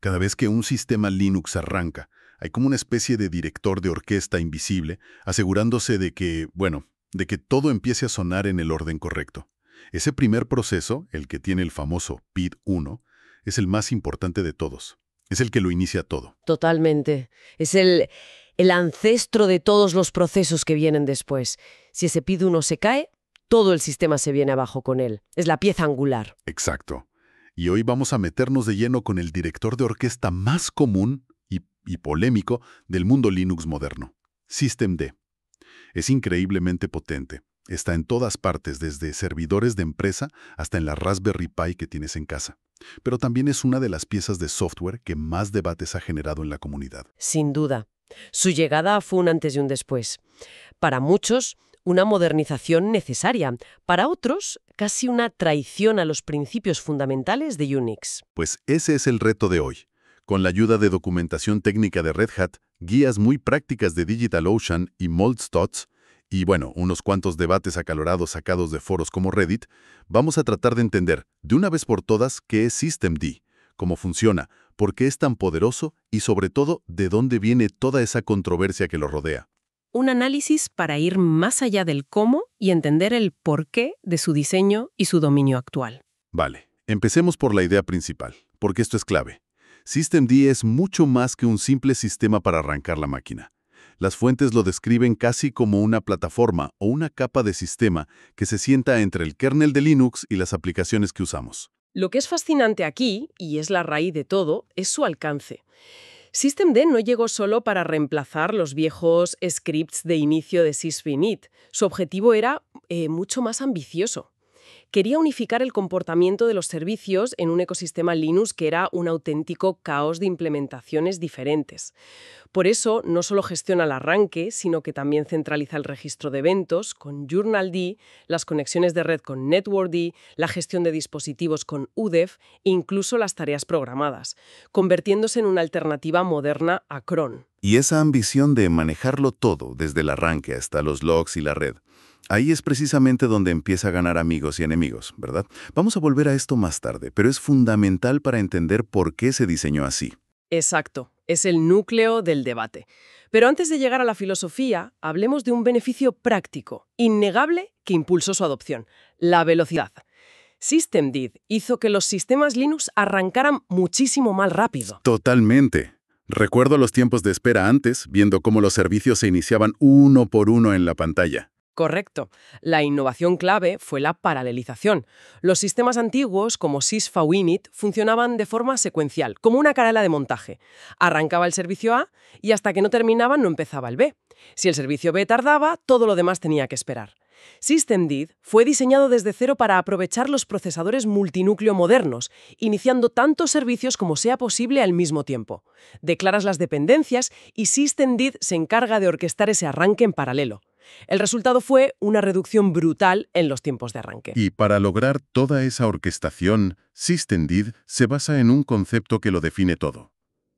Cada vez que un sistema Linux arranca, hay como una especie de director de orquesta invisible, asegurándose de que, bueno, de que todo empiece a sonar en el orden correcto. Ese primer proceso, el que tiene el famoso PID 1, es el más importante de todos. Es el que lo inicia todo. Totalmente. Es el ancestro de todos los procesos que vienen después. Si ese PID 1 se cae, todo el sistema se viene abajo con él. Es la pieza angular. Exacto. Y hoy vamos a meternos de lleno con el director de orquesta más común y polémico del mundo Linux moderno, systemd. Es increíblemente potente. Está en todas partes, desde servidores de empresa hasta en la Raspberry Pi que tienes en casa. Pero también es una de las piezas de software que más debates ha generado en la comunidad. Sin duda. Su llegada fue un antes y un después. Para muchos, una modernización necesaria. Para otros, casi una traición a los principios fundamentales de Unix. Pues ese es el reto de hoy. Con la ayuda de documentación técnica de Red Hat, guías muy prácticas de DigitalOcean y Moldstats, y bueno, unos cuantos debates acalorados sacados de foros como Reddit, vamos a tratar de entender, de una vez por todas, qué es systemd, cómo funciona, por qué es tan poderoso y, sobre todo, de dónde viene toda esa controversia que lo rodea. Un análisis para ir más allá del cómo y entender el porqué de su diseño y su dominio actual. Vale, empecemos por la idea principal, porque esto es clave. Systemd es mucho más que un simple sistema para arrancar la máquina. Las fuentes lo describen casi como una plataforma o una capa de sistema que se sienta entre el kernel de Linux y las aplicaciones que usamos. Lo que es fascinante aquí, y es la raíz de todo, es su alcance. Systemd no llegó solo para reemplazar los viejos scripts de inicio de sysvinit. Su objetivo era mucho más ambicioso. Quería unificar el comportamiento de los servicios en un ecosistema Linux que era un auténtico caos de implementaciones diferentes. Por eso, no solo gestiona el arranque, sino que también centraliza el registro de eventos con journald, las conexiones de red con networkd, la gestión de dispositivos con UDEF e incluso las tareas programadas, convirtiéndose en una alternativa moderna a cron. Y esa ambición de manejarlo todo, desde el arranque hasta los logs y la red, ahí es precisamente donde empieza a ganar amigos y enemigos, ¿verdad? Vamos a volver a esto más tarde, pero es fundamental para entender por qué se diseñó así. Exacto, es el núcleo del debate. Pero antes de llegar a la filosofía, hablemos de un beneficio práctico, innegable, que impulsó su adopción: la velocidad. Systemd hizo que los sistemas Linux arrancaran muchísimo más rápido. Totalmente. Recuerdo los tiempos de espera antes, viendo cómo los servicios se iniciaban uno por uno en la pantalla. Correcto. La innovación clave fue la paralelización. Los sistemas antiguos, como sysvinit, funcionaban de forma secuencial, como una carrera de montaje. Arrancaba el servicio A y hasta que no terminaba no empezaba el B. Si el servicio B tardaba, todo lo demás tenía que esperar. Systemd fue diseñado desde cero para aprovechar los procesadores multinúcleo modernos, iniciando tantos servicios como sea posible al mismo tiempo. Declaras las dependencias y Systemd se encarga de orquestar ese arranque en paralelo. El resultado fue una reducción brutal en los tiempos de arranque. Y para lograr toda esa orquestación, systemd se basa en un concepto que lo define todo: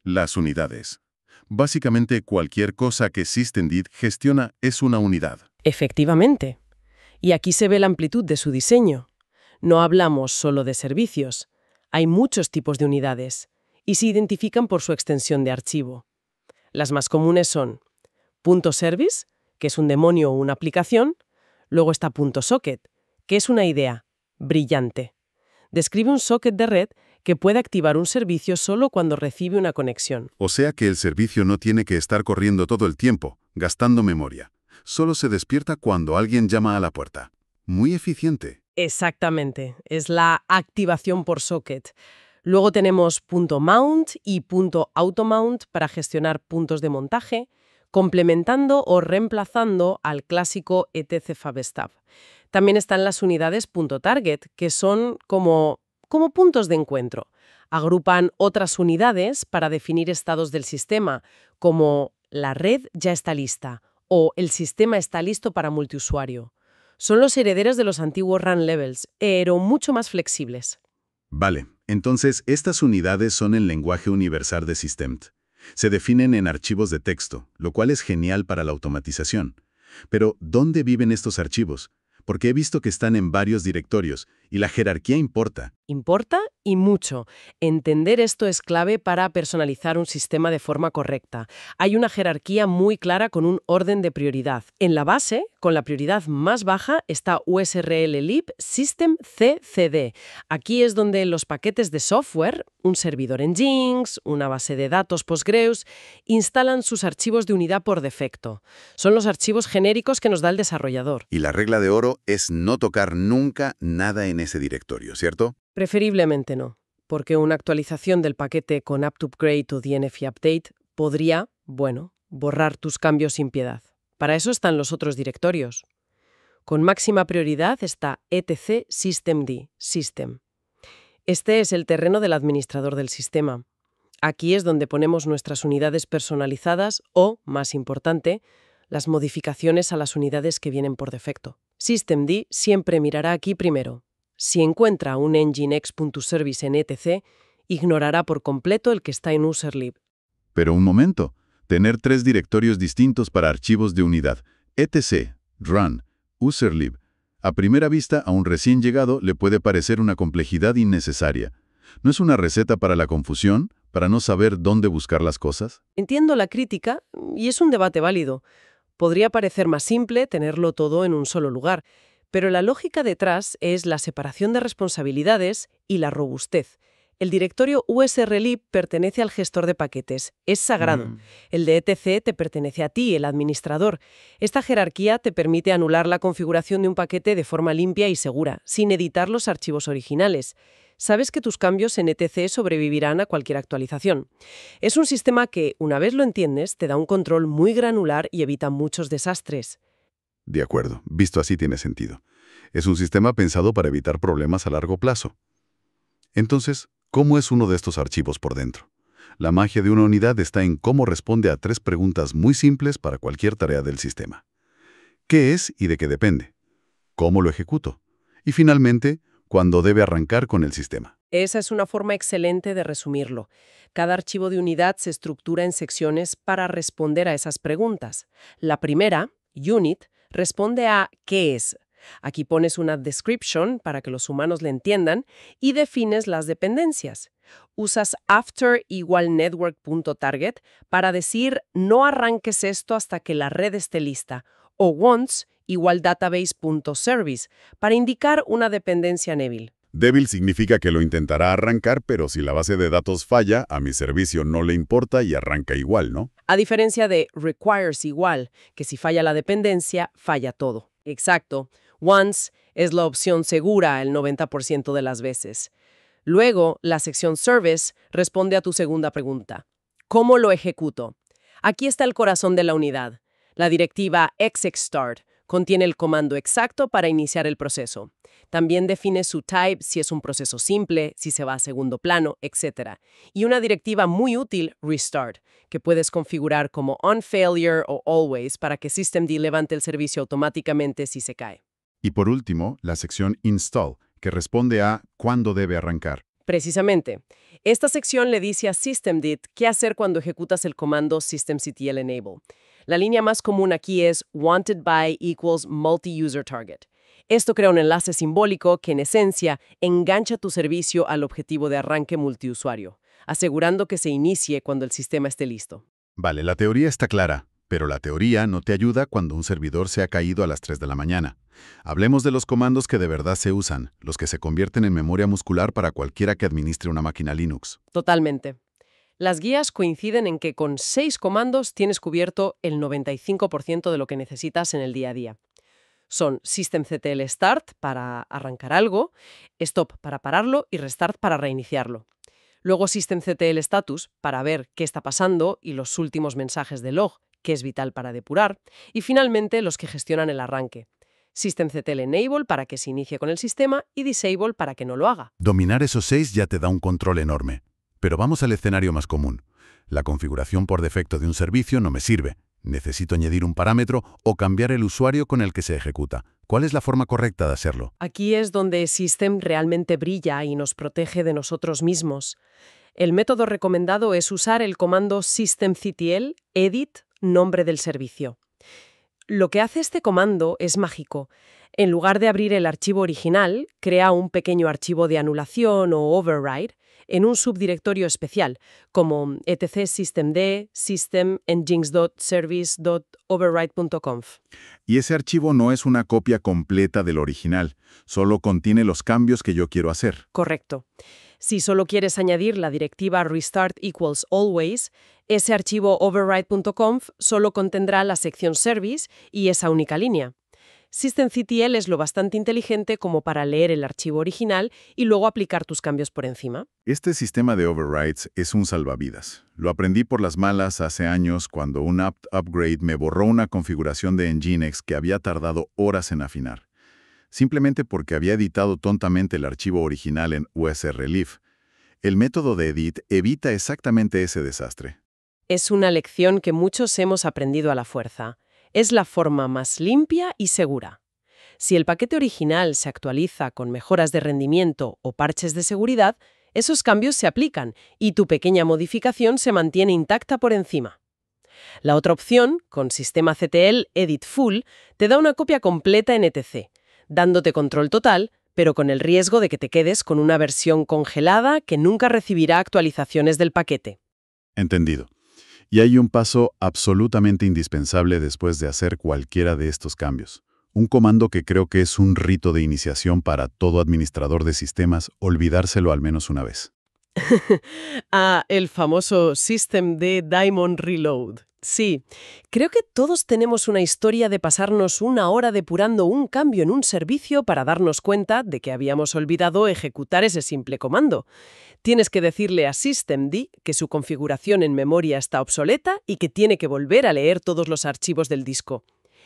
las unidades. Básicamente, cualquier cosa que systemd gestiona es una unidad. Efectivamente. Y aquí se ve la amplitud de su diseño. No hablamos solo de servicios. Hay muchos tipos de unidades y se identifican por su extensión de archivo. Las más comunes son .service, que es un demonio o una aplicación. Luego está .socket, que es una idea brillante. Describe un socket de red que puede activar un servicio solo cuando recibe una conexión. O sea que el servicio no tiene que estar corriendo todo el tiempo, gastando memoria. Solo se despierta cuando alguien llama a la puerta. Muy eficiente. Exactamente, es la activación por socket. Luego tenemos .mount y .automount para gestionar puntos de montaje, complementando o reemplazando al clásico etc-fabstab. También están las unidades .target, que son como puntos de encuentro. Agrupan otras unidades para definir estados del sistema, como la red ya está lista o el sistema está listo para multiusuario. Son los herederos de los antiguos run levels, pero mucho más flexibles. Vale, entonces estas unidades son el lenguaje universal de systemd. Se definen en archivos de texto, lo cual es genial para la automatización. Pero, ¿dónde viven estos archivos? Porque he visto que están en varios directorios Y la jerarquía importa. Importa y mucho. Entender esto es clave para personalizar un sistema de forma correcta. Hay una jerarquía muy clara con un orden de prioridad. En la base, con la prioridad más baja, está USRL lib system CCD. Aquí es donde los paquetes de software, un servidor en Jinx, una base de datos Postgres, instalan sus archivos de unidad por defecto. Son los archivos genéricos que nos da el desarrollador. Y la regla de oro es no tocar nunca nada en ese directorio, ¿cierto? Preferiblemente no, porque una actualización del paquete con apt-upgrade o DNF update podría, borrar tus cambios sin piedad. Para eso están los otros directorios. Con máxima prioridad está etc systemd, system. Este es el terreno del administrador del sistema. Aquí es donde ponemos nuestras unidades personalizadas o, más importante, las modificaciones a las unidades que vienen por defecto. Systemd siempre mirará aquí primero. Si encuentra un nginx.service en etc, ignorará por completo el que está en userlib. Pero un momento. Tener 3 directorios distintos para archivos de unidad, etc, run, userlib. A primera vista, a un recién llegado le puede parecer una complejidad innecesaria. ¿No es una receta para la confusión, para no saber dónde buscar las cosas? Entiendo la crítica y es un debate válido. Podría parecer más simple tenerlo todo en un solo lugar, pero la lógica detrás es la separación de responsabilidades y la robustez. El directorio USRlib pertenece al gestor de paquetes, es sagrado. El de etc te pertenece a ti, el administrador. Esta jerarquía te permite anular la configuración de un paquete de forma limpia y segura, sin editar los archivos originales. Sabes que tus cambios en etc sobrevivirán a cualquier actualización. Es un sistema que, una vez lo entiendes, te da un control muy granular y evita muchos desastres. De acuerdo, visto así tiene sentido. Es un sistema pensado para evitar problemas a largo plazo. Entonces, ¿cómo es uno de estos archivos por dentro? La magia de una unidad está en cómo responde a 3 preguntas muy simples para cualquier tarea del sistema. ¿Qué es y de qué depende? ¿Cómo lo ejecuto? Y finalmente, ¿cuándo debe arrancar con el sistema? Esa es una forma excelente de resumirlo. Cada archivo de unidad se estructura en secciones para responder a esas preguntas. La primera, unit, responde a ¿qué es? Aquí pones una description para que los humanos le entiendan y defines las dependencias. Usas after igual network.target para decir no arranques esto hasta que la red esté lista o once igual database.service para indicar una dependencia débil. Débil significa que lo intentará arrancar, pero si la base de datos falla, a mi servicio no le importa y arranca igual, ¿no? A diferencia de requires igual, que si falla la dependencia, falla todo. Exacto. Once es la opción segura el 90% de las veces. Luego, la sección Service responde a tu segunda pregunta. ¿Cómo lo ejecuto? Aquí está el corazón de la unidad. La directiva execstart contiene el comando exacto para iniciar el proceso. También define su type, si es un proceso simple, si se va a segundo plano, etc. Y una directiva muy útil, restart, que puedes configurar como on failure o always para que systemd levante el servicio automáticamente si se cae. Y por último, la sección install, que responde a ¿cuándo debe arrancar? Precisamente. Esta sección le dice a systemd qué hacer cuando ejecutas el comando systemctl enable. La línea más común aquí es wanted by equals multi-user target. Esto crea un enlace simbólico que, en esencia, engancha tu servicio al objetivo de arranque multiusuario, asegurando que se inicie cuando el sistema esté listo. Vale, la teoría está clara, pero la teoría no te ayuda cuando un servidor se ha caído a las 3 de la mañana. Hablemos de los comandos que de verdad se usan, los que se convierten en memoria muscular para cualquiera que administre una máquina Linux. Totalmente. Las guías coinciden en que con 6 comandos tienes cubierto el 95% de lo que necesitas en el día a día. Son systemctl start para arrancar algo, stop para pararlo y restart para reiniciarlo. Luego systemctl status para ver qué está pasando y los últimos mensajes de log, que es vital para depurar. Y finalmente los que gestionan el arranque. Systemctl enable para que se inicie con el sistema y disable para que no lo haga. Dominar esos 6 ya te da un control enorme. Pero vamos al escenario más común. La configuración por defecto de un servicio no me sirve. Necesito añadir un parámetro o cambiar el usuario con el que se ejecuta. ¿Cuál es la forma correcta de hacerlo? Aquí es donde System realmente brilla y nos protege de nosotros mismos. El método recomendado es usar el comando systemctl edit nombre del servicio. Lo que hace este comando es mágico. En lugar de abrir el archivo original, crea un pequeño archivo de anulación o override en un subdirectorio especial, como etc systemd system nginx.service.override.conf. Y ese archivo no es una copia completa del original, solo contiene los cambios que yo quiero hacer. Correcto. Si solo quieres añadir la directiva restart equals always, ese archivo override.conf solo contendrá la sección service y esa única línea. Systemctl es lo bastante inteligente como para leer el archivo original y luego aplicar tus cambios por encima. Este sistema de overrides es un salvavidas. Lo aprendí por las malas hace años cuando un apt upgrade me borró una configuración de Nginx que había tardado horas en afinar, simplemente porque había editado tontamente el archivo original en usrlib. El método de edit evita exactamente ese desastre. Es una lección que muchos hemos aprendido a la fuerza. Es la forma más limpia y segura. Si el paquete original se actualiza con mejoras de rendimiento o parches de seguridad, esos cambios se aplican y tu pequeña modificación se mantiene intacta por encima. La otra opción, con Systemctl Edit Full, te da una copia completa en etc., dándote control total, pero con el riesgo de que te quedes con una versión congelada que nunca recibirá actualizaciones del paquete. Entendido. Y hay un paso absolutamente indispensable después de hacer cualquiera de estos cambios. Un comando que creo que es un rito de iniciación para todo administrador de sistemas, olvidárselo al menos una vez. El famoso systemd daemon reload. Sí, creo que todos tenemos una historia de pasarnos una hora depurando un cambio en un servicio para darnos cuenta de que habíamos olvidado ejecutar ese simple comando. Tienes que decirle a systemd que su configuración en memoria está obsoleta y que tiene que volver a leer todos los archivos del disco.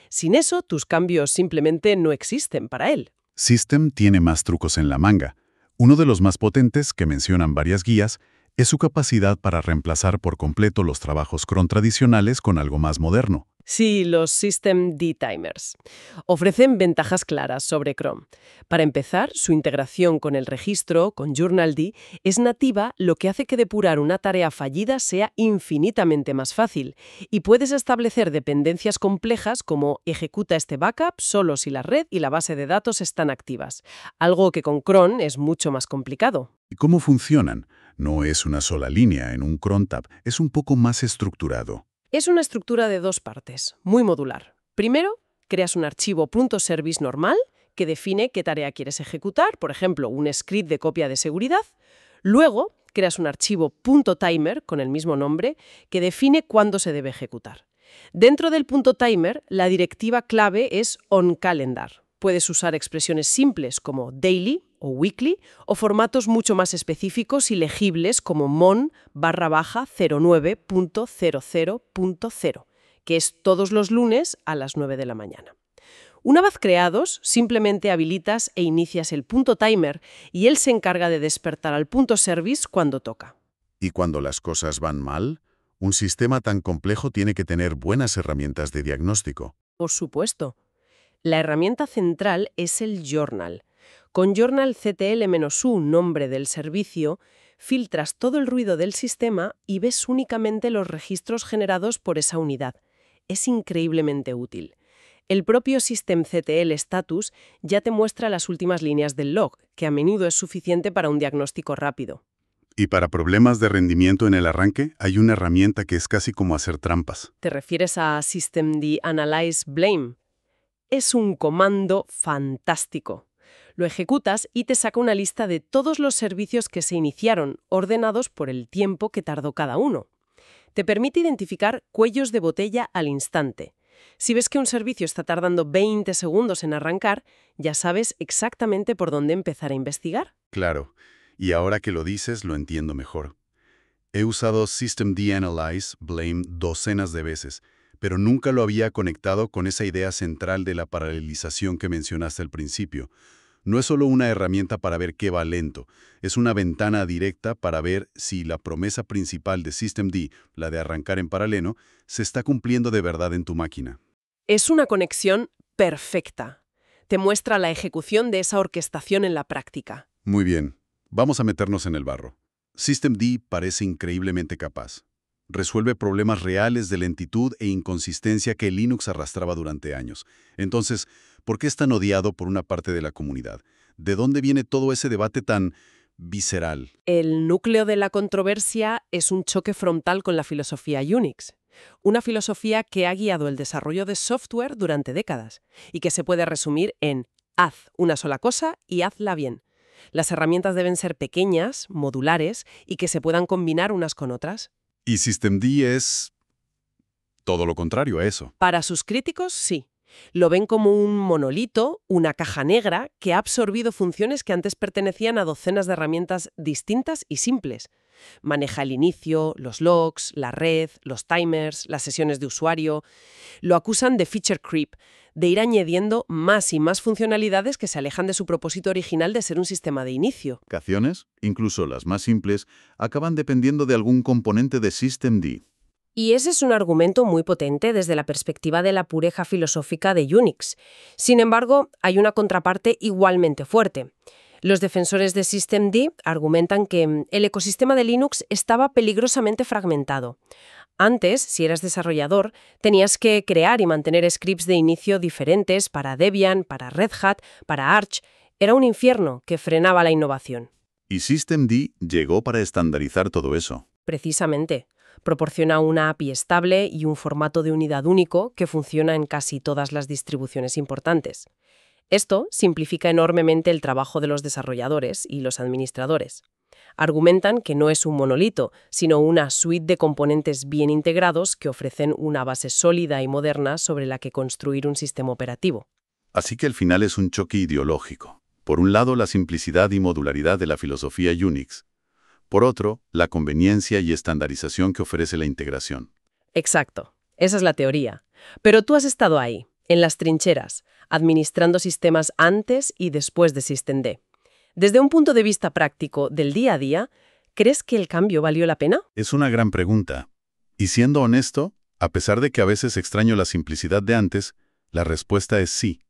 Sin eso, tus cambios simplemente no existen para él. System tiene más trucos en la manga. Uno de los más potentes, que mencionan varias guías, es su capacidad para reemplazar por completo los trabajos cron tradicionales con algo más moderno. Sí, los systemd timers. Ofrecen ventajas claras sobre cron. Para empezar, su integración con el registro, con journald, es nativa, lo que hace que depurar una tarea fallida sea infinitamente más fácil. Y puedes establecer dependencias complejas como ejecuta este backup solo si la red y la base de datos están activas. Algo que con cron es mucho más complicado. ¿Y cómo funcionan? No es una sola línea en un cron tab, es un poco más estructurado. Es una estructura de dos partes, muy modular. Primero, creas un archivo .service normal que define qué tarea quieres ejecutar, por ejemplo, un script de copia de seguridad. Luego, creas un archivo .timer con el mismo nombre que define cuándo se debe ejecutar. Dentro del .timer, la directiva clave es onCalendar. Puedes usar expresiones simples como daily o weekly o formatos mucho más específicos y legibles como mon/09.00.0, que es todos los lunes a las 9 de la mañana. Una vez creados, simplemente habilitas e inicias el .timer y él se encarga de despertar al .service cuando toca. ¿Y cuando las cosas van mal? Un sistema tan complejo tiene que tener buenas herramientas de diagnóstico. Por supuesto. La herramienta central es el journal. Con journalctl-u, nombre del servicio, filtras todo el ruido del sistema y ves únicamente los registros generados por esa unidad. Es increíblemente útil. El propio systemctl status ya te muestra las últimas líneas del log, que a menudo es suficiente para un diagnóstico rápido. Y para problemas de rendimiento en el arranque, hay una herramienta que es casi como hacer trampas. ¿Te refieres a systemd analyze blame? Es un comando fantástico. Lo ejecutas y te saca una lista de todos los servicios que se iniciaron, ordenados por el tiempo que tardó cada uno. Te permite identificar cuellos de botella al instante. Si ves que un servicio está tardando 20 segundos en arrancar, ya sabes exactamente por dónde empezar a investigar. Claro, y ahora que lo dices, lo entiendo mejor. He usado systemd analyze blame docenas de veces, pero nunca lo había conectado con esa idea central de la paralelización que mencionaste al principio. No es solo una herramienta para ver qué va lento, es una ventana directa para ver si la promesa principal de systemd, la de arrancar en paralelo, se está cumpliendo de verdad en tu máquina. Es una conexión perfecta. Te muestra la ejecución de esa orquestación en la práctica. Muy bien, vamos a meternos en el barro. Systemd parece increíblemente capaz. resuelve problemas reales de lentitud e inconsistencia que Linux arrastraba durante años. Entonces, ¿por qué es tan odiado por una parte de la comunidad? ¿De dónde viene todo ese debate tan visceral? El núcleo de la controversia es un choque frontal con la filosofía Unix. Una filosofía que ha guiado el desarrollo de software durante décadas y que se puede resumir en haz una sola cosa y hazla bien. Las herramientas deben ser pequeñas, modulares y que se puedan combinar unas con otras. Y systemd es todo lo contrario a eso. Para sus críticos, sí. Lo ven como un monolito, una caja negra, que ha absorbido funciones que antes pertenecían a docenas de herramientas distintas y simples. Maneja el inicio, los logs, la red, los timers, las sesiones de usuario. Lo acusan de feature creep, de ir añadiendo más y más funcionalidades que se alejan de su propósito original de ser un sistema de inicio. Aplicaciones, incluso las más simples, acaban dependiendo de algún componente de systemd. Y ese es un argumento muy potente desde la perspectiva de la pureza filosófica de Unix. Sin embargo, hay una contraparte igualmente fuerte. Los defensores de systemd argumentan que el ecosistema de Linux estaba peligrosamente fragmentado. Antes, si eras desarrollador, tenías que crear y mantener scripts de inicio diferentes para Debian, para Red Hat, para Arch. Era un infierno que frenaba la innovación. Y systemd llegó para estandarizar todo eso. Precisamente. Proporciona una API estable y un formato de unidad único que funciona en casi todas las distribuciones importantes. Esto simplifica enormemente el trabajo de los desarrolladores y los administradores. Argumentan que no es un monolito, sino una suite de componentes bien integrados que ofrecen una base sólida y moderna sobre la que construir un sistema operativo. Así que al final es un choque ideológico. Por un lado, la simplicidad y modularidad de la filosofía Unix. Por otro, la conveniencia y estandarización que ofrece la integración. Exacto. Esa es la teoría. Pero tú has estado ahí, en las trincheras, administrando sistemas antes y después de systemd. Desde un punto de vista práctico del día a día, ¿crees que el cambio valió la pena? Es una gran pregunta. Y siendo honesto, a pesar de que a veces extraño la simplicidad de antes, la respuesta es sí.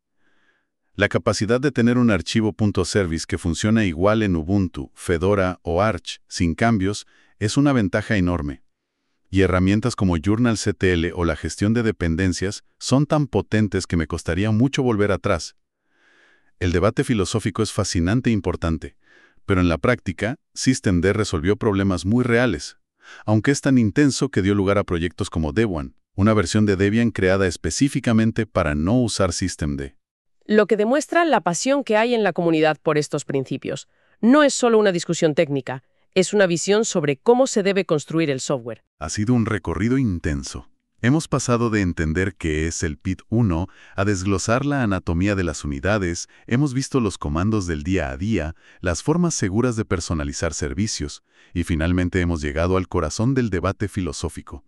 La capacidad de tener un archivo .service que funciona igual en Ubuntu, Fedora o Arch, sin cambios, es una ventaja enorme. Y herramientas como journalctl o la gestión de dependencias son tan potentes que me costaría mucho volver atrás. El debate filosófico es fascinante e importante, pero en la práctica, systemd resolvió problemas muy reales, aunque es tan intenso que dio lugar a proyectos como Debian, una versión de Debian creada específicamente para no usar systemd. Lo que demuestra la pasión que hay en la comunidad por estos principios. No es solo una discusión técnica, es una visión sobre cómo se debe construir el software. Ha sido un recorrido intenso. Hemos pasado de entender qué es el PID 1 a desglosar la anatomía de las unidades, hemos visto los comandos del día a día, las formas seguras de personalizar servicios, y finalmente hemos llegado al corazón del debate filosófico.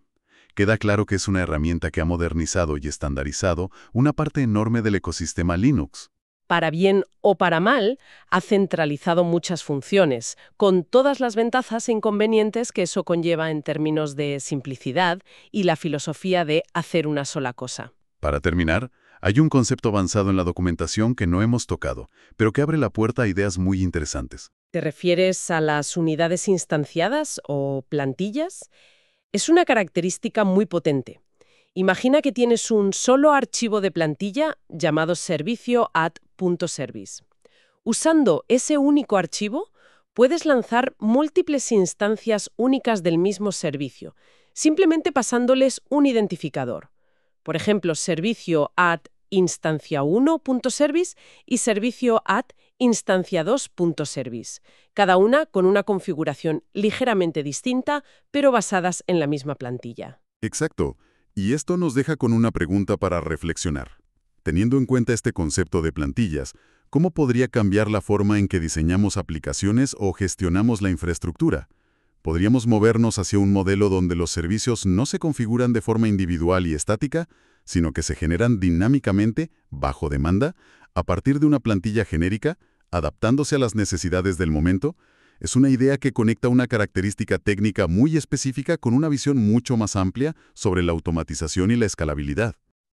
Queda claro que es una herramienta que ha modernizado y estandarizado una parte enorme del ecosistema Linux. Para bien o para mal, ha centralizado muchas funciones, con todas las ventajas e inconvenientes que eso conlleva en términos de simplicidad y la filosofía de hacer una sola cosa. Para terminar, hay un concepto avanzado en la documentación que no hemos tocado, pero que abre la puerta a ideas muy interesantes. ¿Te refieres a las unidades instanciadas o plantillas? Es una característica muy potente. Imagina que tienes un solo archivo de plantilla llamado servicio@.service. Usando ese único archivo, puedes lanzar múltiples instancias únicas del mismo servicio, simplemente pasándoles un identificador. Por ejemplo, servicio@instancia1.service y servicio@instancia2.service, cada una con una configuración ligeramente distinta, pero basadas en la misma plantilla. Exacto. Y esto nos deja con una pregunta para reflexionar. Teniendo en cuenta este concepto de plantillas, ¿cómo podría cambiar la forma en que diseñamos aplicaciones o gestionamos la infraestructura? ¿Podríamos movernos hacia un modelo donde los servicios no se configuran de forma individual y estática, sino que se generan dinámicamente, bajo demanda, a partir de una plantilla genérica, adaptándose a las necesidades del momento? Es una idea que conecta una característica técnica muy específica con una visión mucho más amplia sobre la automatización y la escalabilidad.